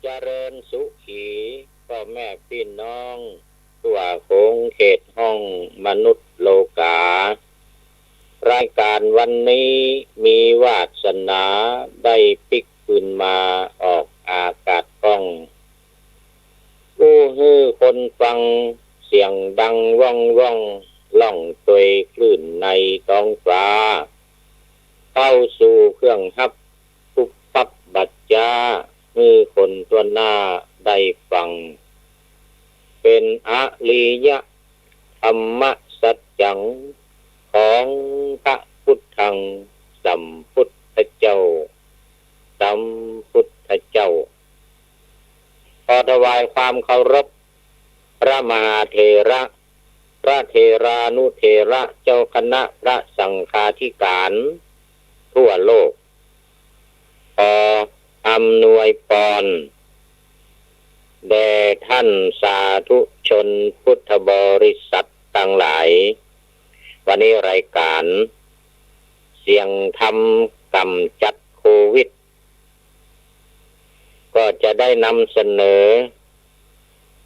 เจริญสุขีพ่อแม่พี่น้องทั่วโคงเขตห้องมนุษย์โลการายการวันนี้มีวาสนาได้ปิกปืนมาออกอากาศก้องอู้ฮือคนฟังเสียงดังว่องว่องล่องตัวยคลื่นในท้องฟ้าเข้าสู่เครื่องฮับปุบปับบัดจ้ามือคนตัวหน้าได้ฟังเป็นอริยะธรรมสัจจังของพระพุทธังสัมพุทธเจ้าสัมพุทธเจ้าขอถวายความเคารพพระมหาเถระพระเถรานุเถระเจ้าคณะพระสังฆาธิการทั่วโลกขออำนวยพรแด่ท่านสาธุชนพุทธบริษัททั้งหลายวันนี้รายการเสียงธรรมกำจัดโควิดก็จะได้นำเสนอ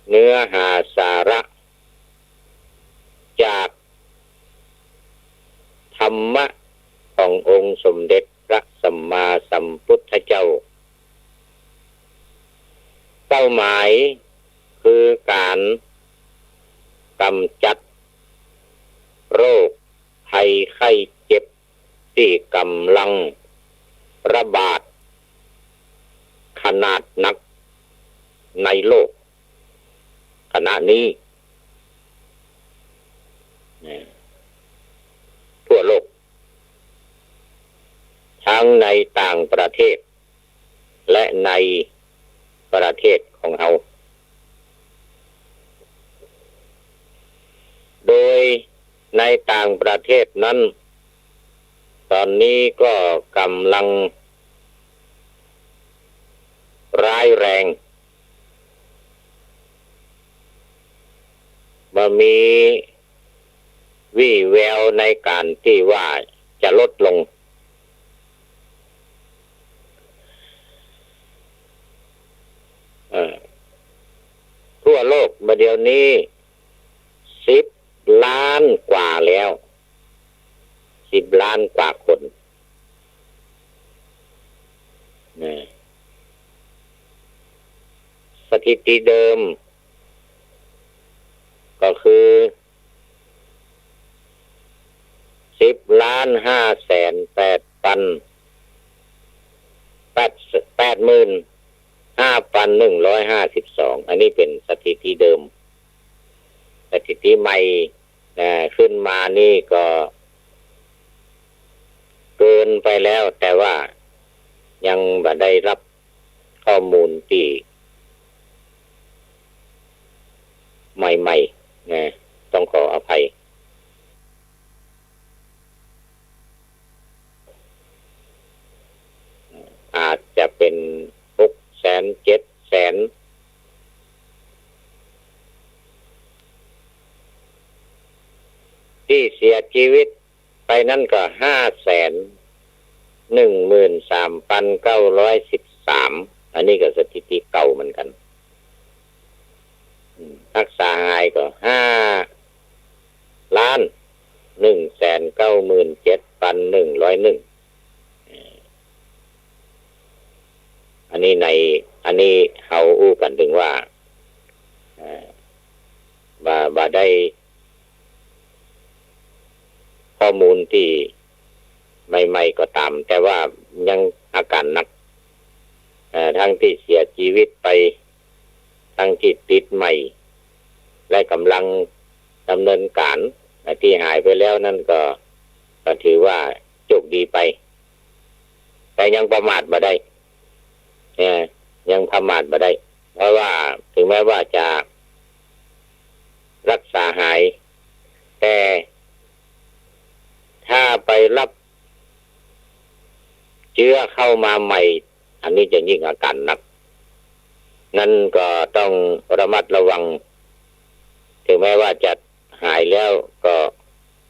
เนื้อหาสาระจากธรรมะขององค์สมเด็จพระสัมมาสัมพุทธเจ้าเป้าหมายคือการกำจัดโรคภัยไข้เจ็บที่กำลังระบาดขนาดหนักในโลกขณะนี้ทั่วโลกทั้งในต่างประเทศและในประเทศของเราโดยในต่างประเทศนั้นตอนนี้ก็กำลังร้ายแรงมีวี่แววในการที่ว่าจะลดลงทั่วโลกเมื่อเดี๋ยวนี้10 ล้านกว่าแล้ว10 ล้านกว่าคนสถิติเดิมก็คือ10,585,152อันนี้เป็นสถิติเดิมสถิติใหม่ขึ้นมานี่ก็เกินไปแล้วแต่ว่ายังไม่ได้รับข้อมูลที่ใหม่ๆนะต้องขออภัยอาจจะเป็น600,000 700,000ที่เสียชีวิตไปนั่นก็513,913อันนี้ก็สถิติเก่าเหมือนกันรักษาหายก็5,197,101อันนี้เขาอู้กันถึงว่าบาได้ข้อมูลที่ใหม่ๆก็ตามแต่ว่ายังอาการหนักทั้งที่เสียชีวิตไปทั้งที่ติดใหม่และกำลังดำเนินการที่หายไปแล้วนั่นก็ถือว่าโชคดีไปแต่ยังประมาทบ่ได้ยังประมาทบ่ได้เพราะว่าถึงแม้ว่าจะรักษาหายแต่ถ้าไปรับเชื้อเข้ามาใหม่อันนี้จะยิ่งอาการหนักนั่นก็ต้องระมัดระวังถึงแม้ว่าจะหายแล้วก็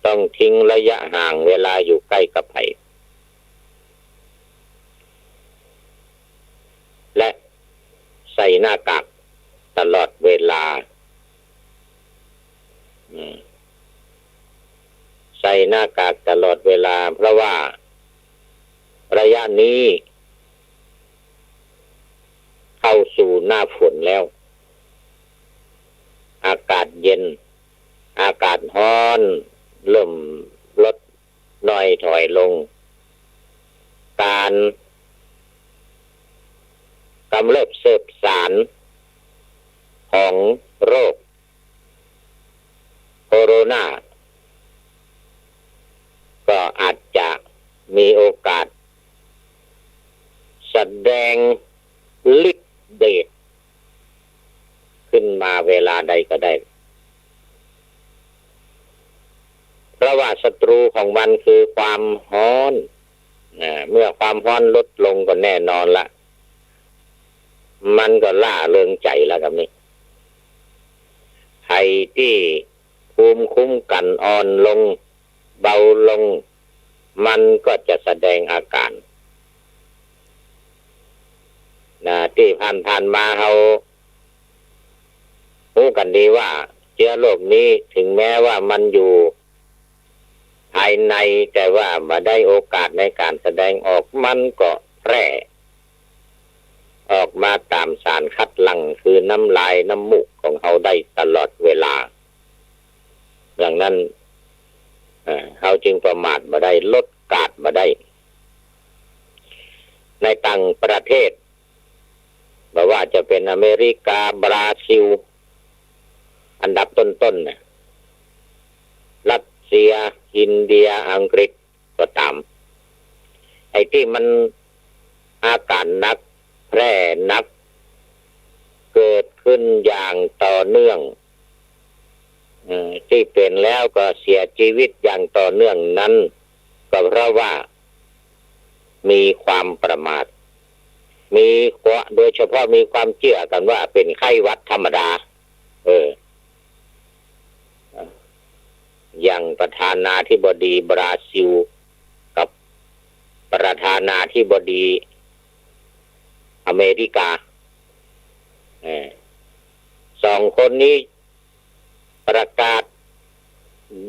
ต้องทิ้งระยะห่างเวลาอยู่ใกล้กับภัยและใส่ หน้ากากตลอดเวลาใส่หน้ากากตลอดเวลาเพราะว่าระยะนี้เข้าสู่หน้าฝนแล้วอากาศเย็นอากาศร้อนเริ่มลดน้อยถอยลงการกำเริบเสบสารของโรคโคโรนาก็อาจจะมีโอกาสแสดงฤทธิ์เดชขึ้นมาเวลาใดก็ได้เพราะว่าศัตรูของมันคือความร้อนเมื่อความร้อนลดลงก็แน่นอนละมันก็ล่าเริงใจแล้วครับนี่ใครที่ภูมิคุ้มกันอ่อนลงเบาลงมันก็จะแสดงอาการที่ผ่านมาเรารู้กันดีว่าเชื้อโรคนี้ถึงแม้ว่ามันอยู่ภายในแต่ว่ามาได้โอกาสในการแสดงออกมันก็แพร่ออกมาตามสารคัดหลั่งคือน้ำลายน้ำมูกของเขาได้ตลอดเวลาดังนั้นเขาจึงประมาทมาได้ลดกาดมาได้ในต่างประเทศไม่ว่าจะเป็นอเมริกาบราซิลอันดับต้นๆเนี่ยรัสเซียอินเดียอังกฤษก็ตามไอ้ที่มันอาการหนักแพร่หนักเกิดขึ้นอย่างต่อเนื่องที่เป็นแล้วก็เสียชีวิตอย่างต่อเนื่องนั้นก็เพราะว่ามีความประมาทโดยเฉพาะมีความเชื่อกันว่าเป็นไข้หวัดธรรมดาอย่างประธานาธิบดีบราซิลกับประธานาธิบดีอเมริกาสองคนนี้ประกาศ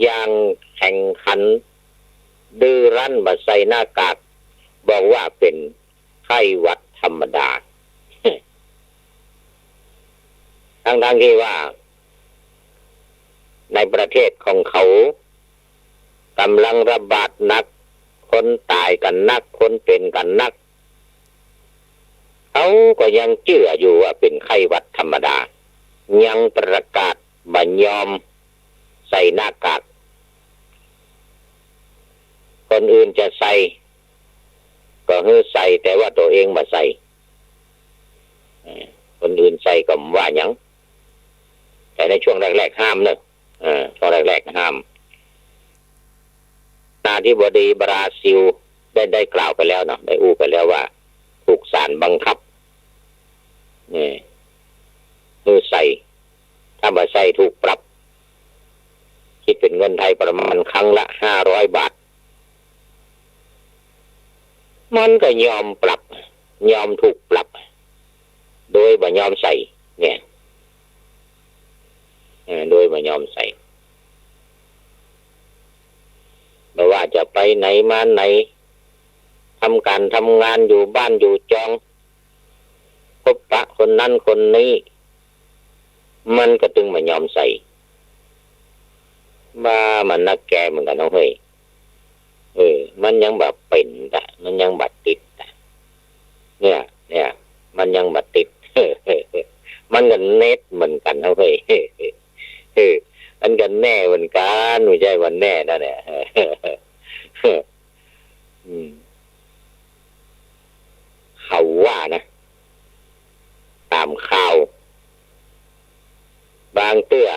อย่างแข่งขันดื้อรั้นมาใส่หน้ากากบอกว่าเป็นไข้หวัดธรรมดา ทั้งที่ว่าในประเทศของเขากำลังระบาดหนักคนตายกันนักคนเป็นกันนักเขาก็ยังเชื่ออยู่ว่าเป็นไข้หวัดธรรมดายังประกาศบัญยอมใส่หน้ากากคนอื่นจะใส่ก็คือใส่แต่ว่าตัวเองมาใส่คนอื่นใส่ก็ว่าหยังแต่ในช่วงแรกๆห้ามเนอะช่วงแรกๆห้ามนาธิบดีบราซิลได้กล่าวไปแล้วเนาะได้อู้ไปแล้วว่าถูกศาลบังคับคือใส่ถ้ามาใส่ถูกปรับคิดเป็นเงินไทยประมาณครั้งละ500 บาทมันก็ยอมปรับยอมถูกปรับโดยบ่ยอมใส่เนี่ยโดยบ่ยอมใส่ไม่ว่าจะไปไหนมาไหนทำการทำงานอยู่บ้านอยู่จองพบปะคนนั้นคนนี้มันก็ตึงบ่ยอมใส่บ้ามันนักแกเหมือนกันเฮ้ยมันยังแบบเป็นแต่มันยังบัดติดเนี่ยมันยังบัดติดมันก็เน็ตเหมือนกันเฮ้ยมันกันแน่เหมือนกันไม่ใช่วันแน่นะเนี่ยเขาว่านะตามข่าวบางเตื้อ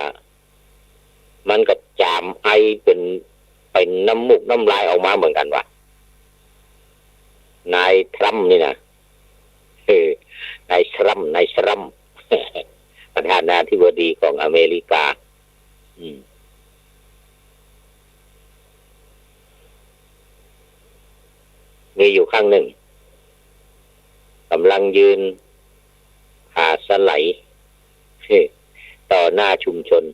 มันก็จามไอเป็นน้ำมูกน้ำลายออกมาเหมือนกันว่ะนายทรัมป์นี่นะนายทรัมป์ประธานาธิบดีของอเมริกามีอยู่ครั้งหนึ่งกำลังยืนผ่าศ สไลด์ต่อหน้าชุมชน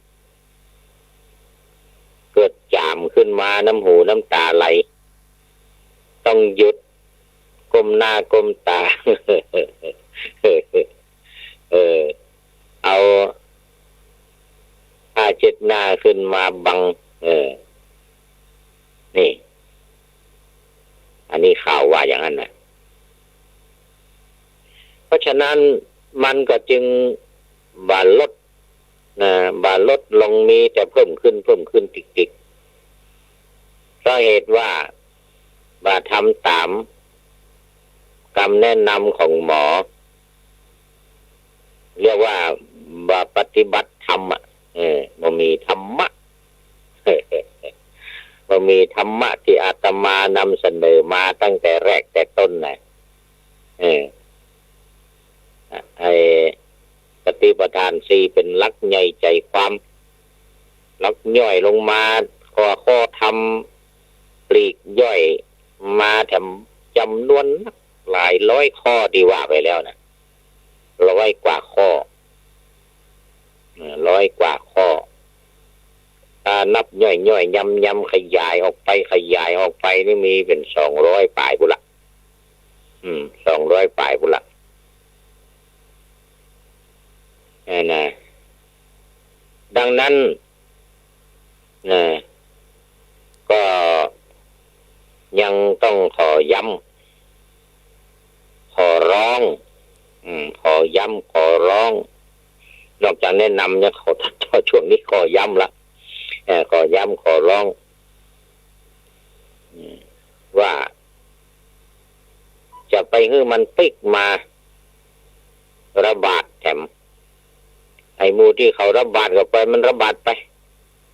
เกิดจามขึ้นมาน้ำหูน้ำตาไหลต้องหยุดก้มหน้าก้มตาเอาผ้าเช็ดหน้าขึ้นมาบังนี่อันนี้ข่าวว่าอย่างนั้นนะเพราะฉะนั้นมันก็จึงบาลดลงมีแต่เพิ่มขึ้นติดเพราะเหตุว่าบาทำตามคำแนะนำของหมอเรียกว่าบาปฏิบัติธรรมมันมีธรรมะมันมีธรรมะที่อาตมานำเสนอมาตั้งแต่แรกแต่ต้นนะไอ้ปฏิปทานสี่เป็นลักใหญ่ใจความลักย่อยลงมาข้อทำปลีกย่อยมาทำจำนวนหลายร้อยข้อที่ว่าไปแล้วนะ100 กว่าข้อ100 กว่าข้อถ้านับย่อยยำขยายออกไปนี่มีเป็น200 ปลายบุละ200 ปลายบุละนะดังนั้นก็ยังต้องขอย้ำขอร้องขอย้ำขอร้องนอกจากแนะนำเนี่ยขอช่วงนี้ขอย้ำละขอย้ำขอร้องว่าจะไปให้มันปิกมาระบาดแถมไอ้หมูที่เขาระบาดเข้าไปมันระบาดไป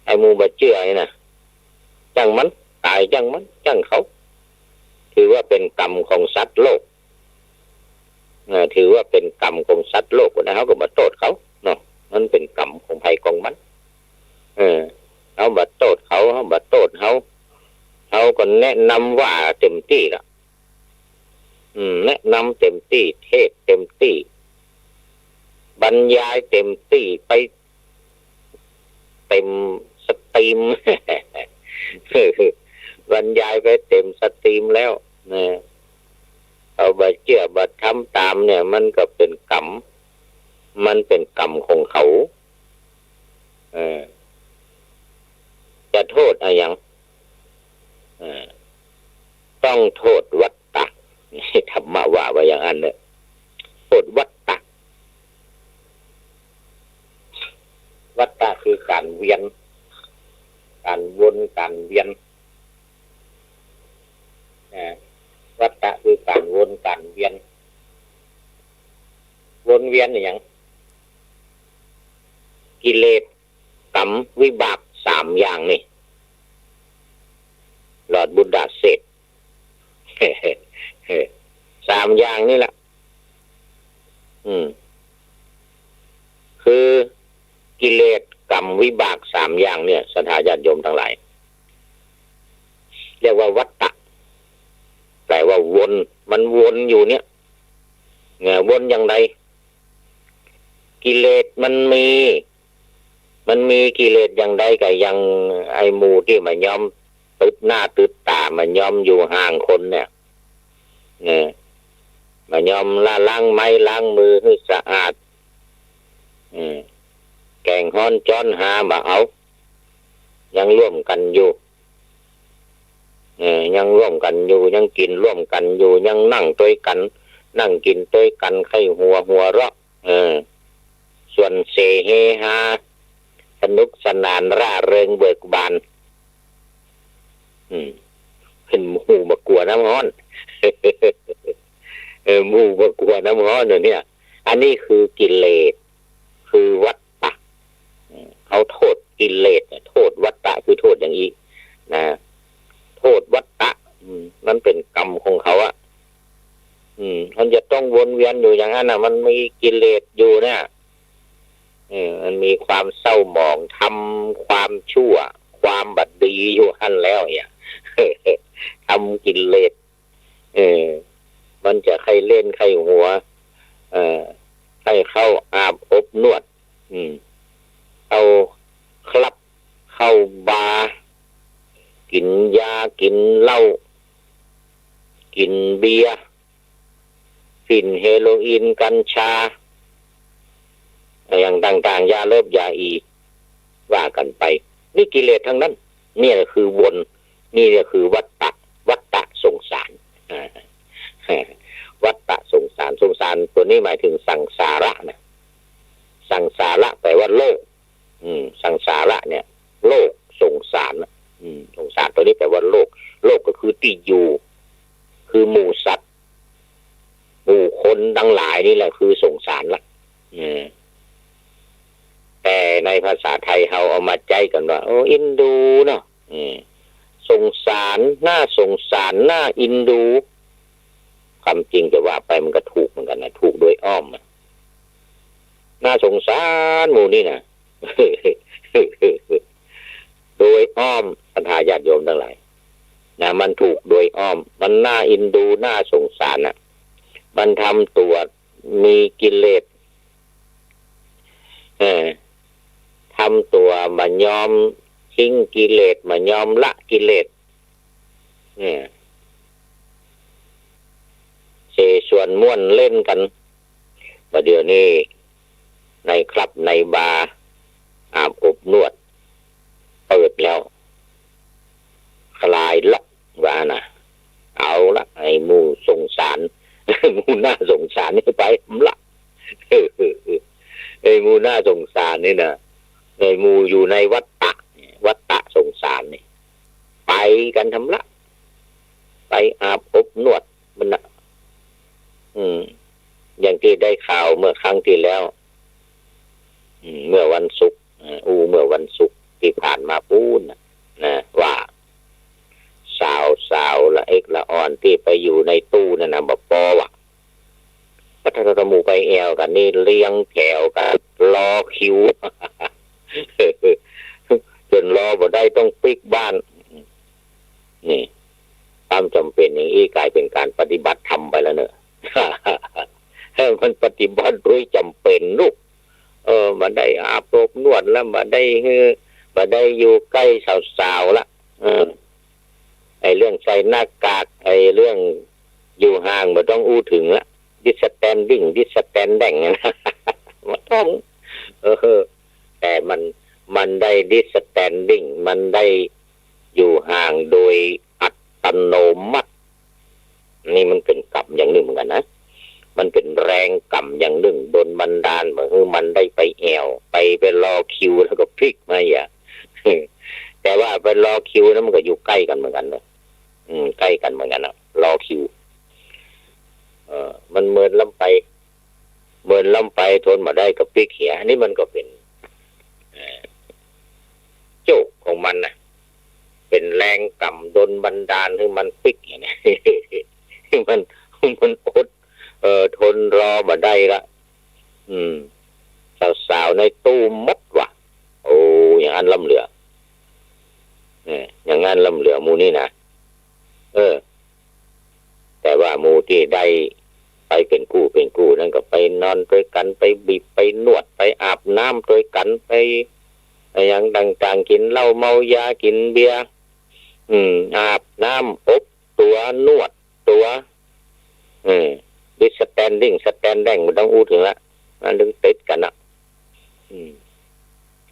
ไอ้หมูบาดเจือนี่นะจังมันตายจังมันจังเขาถือว่าเป็นกรรมของสัตว์โลกถือว่าเป็นกรรมของสัตว์โลกนะเขาก็มาโทษเขาเนาะมันเป็นกรรมของภัยของมันเขาบัดโทษเขาบัดโทษเขาก็แนะนำว่าเต็มที่ละแนะนำเต็มที่เทศเต็มที่บรรยายเต็มที่ไปเต็มสตรีม บรรยายไปเต็มสตรีมแล้วนะเอาบัดเชื่อบัดทำตามเนี่ยมันก็เป็นกรรมมันเป็นกรรมของเขาจะโทษอะไรยังต้องโทษวัฏฏะธรรมะว่าไว้อย่างนั้นเนี่ยโทษวัฏฏะวัฏฏะคือการเวียนการวนการเวียนวัฏฏะคือการวนการเวียนวนเวียนอย่างกิเลสกรรมวิบาก3 อย่างนี่หลอดบุตรดาเสร็จ 3 อย่างนี่แหละคือกิเลสกรรมวิบาก3 อย่างเนี่ยศรัทธาญาติโยมทั้งหลายเรียกว่าวัฏฏะแปลว่าวนมันวนอยู่เนี่ยวนอย่างไรกิเลสมันมีกิเลสอย่างใดก็ยังไอ้หมู่ที่มายอมตึดหน้าตึดตามายอมอยู่ห่างคนเนี่ยมายอมล้างไม้ล้างมือให้สะอาดแกงฮ้อนจ้อนหามาเอายังร่วมกันอยู่ยังร่วมกันอยู่ยังกินร่วมกันอยู่ยังนั่งด้วยกันนั่งกินด้วยกันไข้หัวเราะส่วนเสเฮฮาสนุกสนานร่าเริงเบิกบานเป็นหมู่มากลัวน้ำร้อนหมู่มากลัวน้ำร้อนเนี่ยอันนี้คือกิเลสคือวัฏฏะเขาโทษกิเลสโทษวัฏฏะคือโทษอย่างนี้นะโทษวัฏฏะมันเป็นกรรมของเขาอ่ะมันจะต้องวนเวียนอยู่อย่างนั้นน่ะมันมีกิเลสอยู่เนี่ยมันมีความเศร้าหมองทำความชั่วความบัดดีอยู่หั่นแล้วเนี่ย ทำกิเลสมันจะใครเล่นใครหัว ให้เข้าอาบอบนวดเข้าคลับเข้าบาร์กินยากินเหล้ากินเบียร์ฝิ่นเฮโรอีนกัญชาอย่างต่างๆยาเลิบยาอีว่ากันไปนี่กิเลสทั้งนั้นนี่แหละคือวนนี่แหละคือวัฏฏะสงสารวัฏฏะสงสารตัวนี้หมายถึงสังสาระนะสังสาระแปลว่าโลกสังสาระเนี่ยโลกสงสารสงสารตัวนี้แปลว่าโลกก็คือที่อยู่คือหมู่สัตว์หมู่คนทั้งหลายนี่แหละคือสงสารละแต่ในภาษาไทยเขาเอามาใจกันว่าโอ้อินดูเนาะสงสารน่าสงสารน่าอินดูคำจริงจะว่าไปมันก็ถูกเหมือนกันนะถูกโดยอ้อมน่าสงสารหมู่นี่นะ โดยอ้อมปัญหาญาติโยมทั้งหลายนะมันถูกโดยอ้อมมันน่าอินดูน่าสงสารน่ะมันทำตัวมีกิเลสทำตัวมายอมทิ้งกิเลสมายอมละกิเลสเสส่วนม่วนเล่นกันประเดี๋ยวนี้ในคลับในบาร์อาบอบนวดเปิดแล้วคลายละว่านะเอาละไอ้หมู่สงสารหมู่น่าสงสารนี่ไปละไอ้หมู่น่าสงสารนี่นะไอ้หมู่อยู่ในวัฏฏะสงสารนี่ไปกันทำละไปอาบอบนวดมันนะอย่างที่ได้ข่าวเมื่อครั้งที่แล้วเมื่อวันศุกร์เมื่อวันศุกร์ที่ผ่านมาพูดนะว่าสาวละเอกละอ่อนที่ไปอยู่ในตู้นั่นนะบ่ปอว่ะพัฒนาหมู่ไปแอวกันนี่เลี้ยงแถวกันรอคิว จนรอบ่ได้ต้องปิกบ้านนี่ความจำเป็นอย่างนี้กลายเป็นการปฏิบัติธรรมไปแล้วเนอะ มันปฏิบัติด้วยจำเป็นลูกมาได้อาบอบนวดแล้วมาได้อยู่ใกล้สาวๆละไอ้เรื่องใส่หน้ากากไอ้เรื่องอยู่ห่างมาต้องอู้ถึงละดิสแตนแดงนะมาต้องแต่มันได้ดิสแตนดิ้งมันได้อยู่ห่างโดยอัตโนมัตินี่มันเป็นกรรมอย่างหนึ่งเหมือนกันนะมันเป็นแรงกรรมอย่างหนึ่งโดนบันดาลมามันได้ไปแอวไปรอคิวแล้วก็พลิกมาอย่า แต่ว่าไปรอคิวนั้นมันก็อยู่ใกล้กันเหมือนกันเลยใกล้กันเหมือนกันนะรอคิวมันเมินล้ำไปทนมาได้กับพลิกเหียนี่มันก็เป็นโจกของมันนะเป็นแรงกรรมโดนบันดาลให้มันพลิกอย่างนี้ มันอดทนรอมาได้ละสาวๆในตู้มัดว่ะโอ้อย่างนั้นล้ำเหลืออย่างนั้นล้ำเหลือมูนี่นะแต่ว่ามูที่ได้ไปเป็นกู้นั่นก็ไปนอนด้วยกันไปบีบไปนวดไปอาบน้ำด้วยกันไปอย่างต่างๆกินเหล้าเมายากินเบียร์อาบน้ำอบตัวนวดตัวดิสแตนแดงมันต้องอู้ถึงละมันถึงติดกันอ่ะ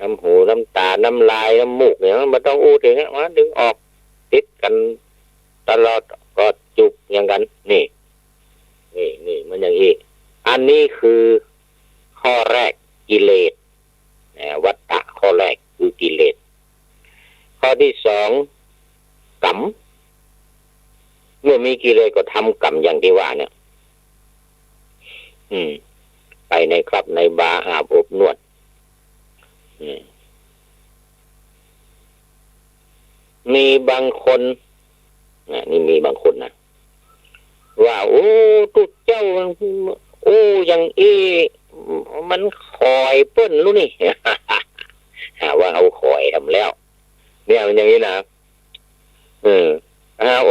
น้ำหูน้ำตาน้ำลายน้ำมูกเนี่ยมันต้องอู้ถึงมันถึงออกติดกันตลอดก็จุบอย่างกันนี่มันอย่างนี้อันนี้คือข้อแรกกิเลสวัฏฏะข้อแรกคือกิเลสข้อที่สองกรรมเมื่อมีกิเลสก็ทำกรรมอย่างที่ว่าเนี่ยไปในคลับในบาร์อาบอบนวดมีบางคนนี่มีบางคนนะว่าโอ้ตุ๊ดเจ้าโอ้ยังมันคอยเปิ้นรู้นี่ หาว่าเอาคอยทำแล้วเนี่ยมันอย่างนี้นะเอาอ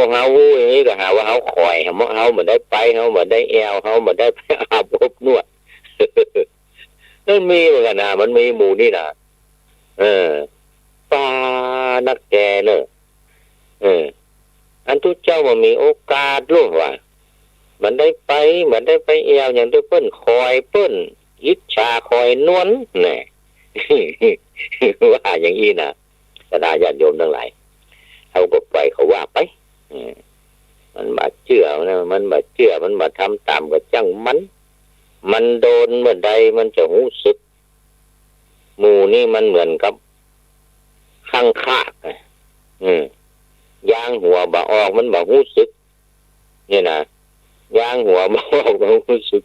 ย่างนี้ก็หาว่าเขาคอยเขาเหมือนได้ไปเขาเหมือนได้แอวเขาเหมือนได้ไปอาบอบนวด นั่นมีเหมือนกันนะมันมีหมู่นี่นะเออปานักแกเนอะอันทุกเจ้ามันมีโอกาสรู้ว่ามันได้ไปเหมือนได้ไปเอวอย่างด้วยเปิ้นคอยเปิ้นยิดชาคอยนวลเนี่ย ว่าอย่างนี้นะคณะญาติโยมทั้งหลายเขาก็ไปเขาว่าไปมันมาเชื่อนะมันมาเชื่อมันมาทำตามกับจังมันโดนเมื่อใดมันจะรู้สึกหมู่นี่มันเหมือนกับข้างคากยางหัวบ่ออกมันบ่รู้สึกนี่นะยางหัวบ่ออกบ่รู้สึก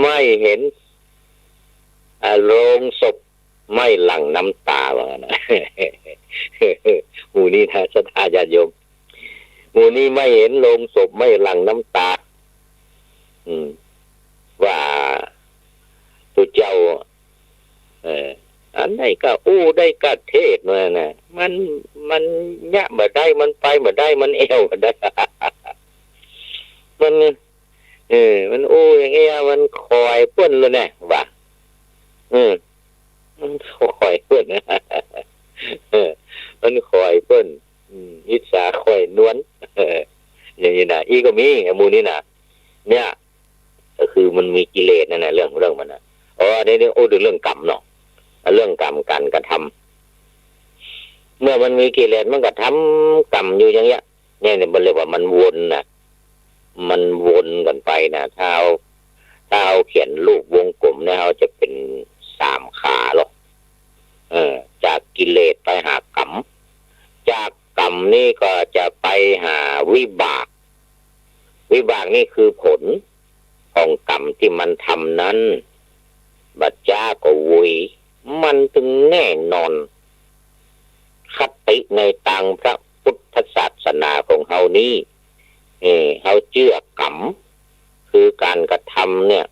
ไม่เห็นโรงศพไม่หลั่งน้ำตาว่านะหมู่นี้ท่าศรัทธาญาติโยมหมู่นี้ไม่เห็นโรงศพไม่หลั่งน้ำตาว่าตัวเจ้าอันได้ก็ได้ก็เทศมานะมันยะมาได้มันไปมาได้มันเอวมาได้ มันมันอย่างเงี้ยมันคอยเปิ้นเลยเนี่ยว่ามันคอยเปิ้นมันคอยเปิ้นอิจฉาคอยนวลอย่างนี้นะอีก็มีหมู่นี้นะเนี่ยก็คือมันมีกิเลสนั่นแหละเรื่องมันนะนี่ดูเรื่องกรรมเนาะเรื่องกรรมการกระทำเมื่อมันมีกิเลสมันก็ทำกรรมอยู่อย่างเงี้ยเนี่ยมันเรียกว่ามันวนนะมันวนกันไปนะถ้าเอาเขียนรูปวงกลมเนี่ยเราจะเป็น3 ขาหรอกจากกิเลสไปหากรรมจากกรรมนี่ก็จะไปหาวิบากนี่คือผลของกรรมที่มันทำนั้นบัจจาก็วุยมันถึงแน่นอนคติในทางพระพุทธศาสนาของเฮานี้เขาเชื่อกรรมคือการกระทำเนี่ย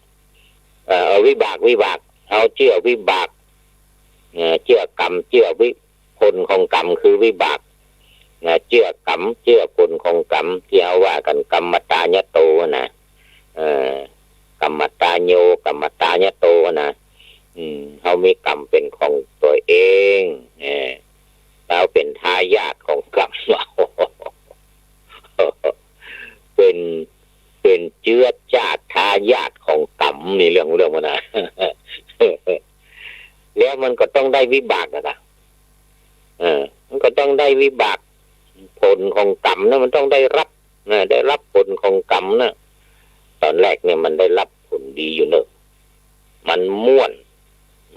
วิบากเขาเชื่อวิบากเชื่อกรรมเชื่อผลของกรรมคือวิบากเชื่อกรรมเชื่อผลของกรรมที่เอาว่ากันกรรมตายโตนะกรรมตาโยกรรมตายโตนะเขามีกรรมเป็นของตัวเองเราเป็นทายาทของกรรมเราเป็นเชื้อชาติทายาทของกรรมนี่เรื่องมันนะ แล้วมันก็ต้องได้วิบากนะมันก็ต้องได้วิบากผลของกรรมนะมันต้องได้รับผลของกรรมนะตอนแรกเนี่ยมันได้รับผลดีอยู่เนอะมันม่วน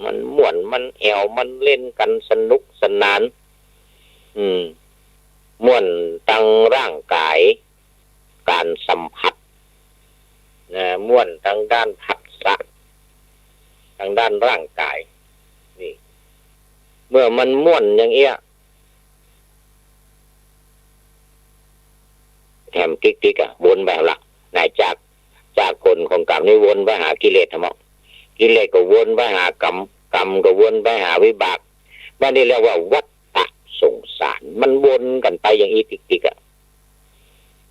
มันแอวมันเล่นกันสนุกสนานม่วนตั้งร่างกายการสัมผัสม่วนทางด้านผัสสะทางด้านร่างกายนี่เมื่อมันม่วนอย่างเงี้ยแถมกิ๊กวนแบบละนายจากผลของกรรมนี่วนไปหากิเลสทั้งหมดกิเลสก็วนไปหากรรมก็วนไปหาวิบากมันนี่เรียกว่าวัฏฏะสงสารมันวนกันไปอย่างอีติ๊ก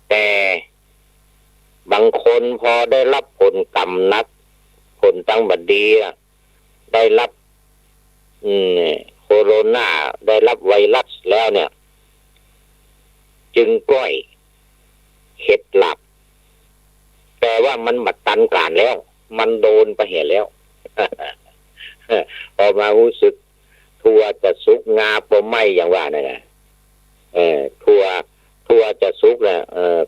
แต่บางคนพอได้รับผลกรรมนักผลตั้งบัดดีได้รับโคโรนาได้รับไวรัสแล้วเนี่ยจึงก้อยเห็ดหลับแต่ว่ามันบัดตันการแล้วมันโดนไปเห็นแล้ว พอมารู้สึกทัวจะสุกงาปมไม่อย่างว่านะทัวจะสุกนะ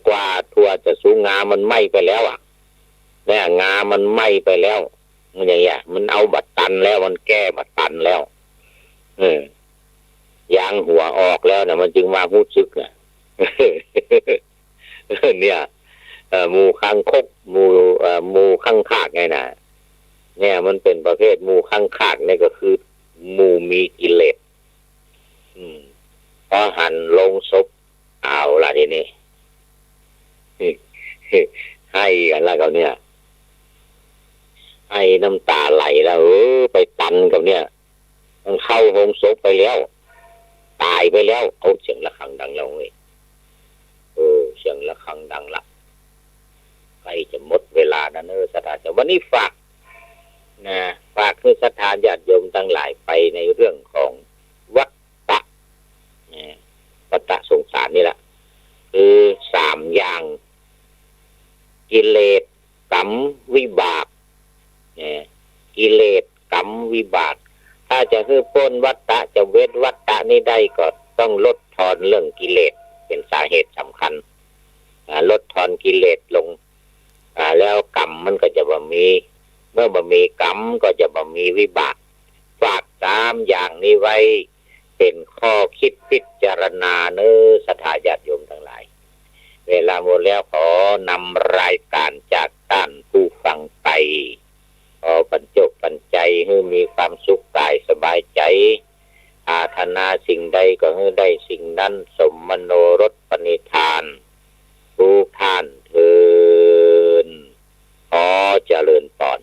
กว่าทัวจะสุกงามันไหม้ไปแล้วเนี่ยงามันไหม้ไปแล้วมันอย่างเงี้ยมันเอาบัดตันแล้วมันแก้บัดตันแล้วยางหัวออกแล้วนะมันจึงมารู้สึกนะ เนี่ยหมู่ข้างคกหมู่ข้างคากไงนะเนี่ยมันเป็นประเภทหมู่ข้างคากนี่ก็คือหมู่มีกิเลสพอหันลงศพเอาละทีนี้ให้กันแล้วเขาเนี่ยให้น้ำตาไหลแล้วไปตันกับเนี่ยมันเข้าโรงศพไปแล้วตายไปแล้วเอาเสียงระฆังดังแล้วเว้ยเสียงระฆังดังละ ใกล้จะหมดเวลานะสถานแต่วันนี้ฝากนะฝากคือสถานญาติโยมทั้งหลายไปในเรื่องของวัฏฏะวัฏฏะสงสารนี่แหละคือ3อย่างกิเลสกรรมวิบากกิเลสกรรมวิบากถ้าจะคือพ้นวัฏฏะจะเว้นวัฏฏะนี้ได้ก็ต้องลดทอนเรื่องกิเลสเป็นสาเหตุสำคัญลดทอนกิเลสลงแล้วกรรมมันก็จะบ่มีเมื่อบ่มีกรรมก็จะบ่มีวิบากฝาก3อย่างนี้ไว้เป็นข้อคิดพิจารณาสถาญาติโยมทั้งหลายเวลาหมดแล้วขอนำรายการจากท่านผู้ฟังไปขอบรรจบปัญใจให้มีความสุขกายสบายใจปรารถนาสิ่งใดก็ให้ได้สิ่งนั้นสมมโนรสปณิธานทุกท่านเถิดขอเจริญพร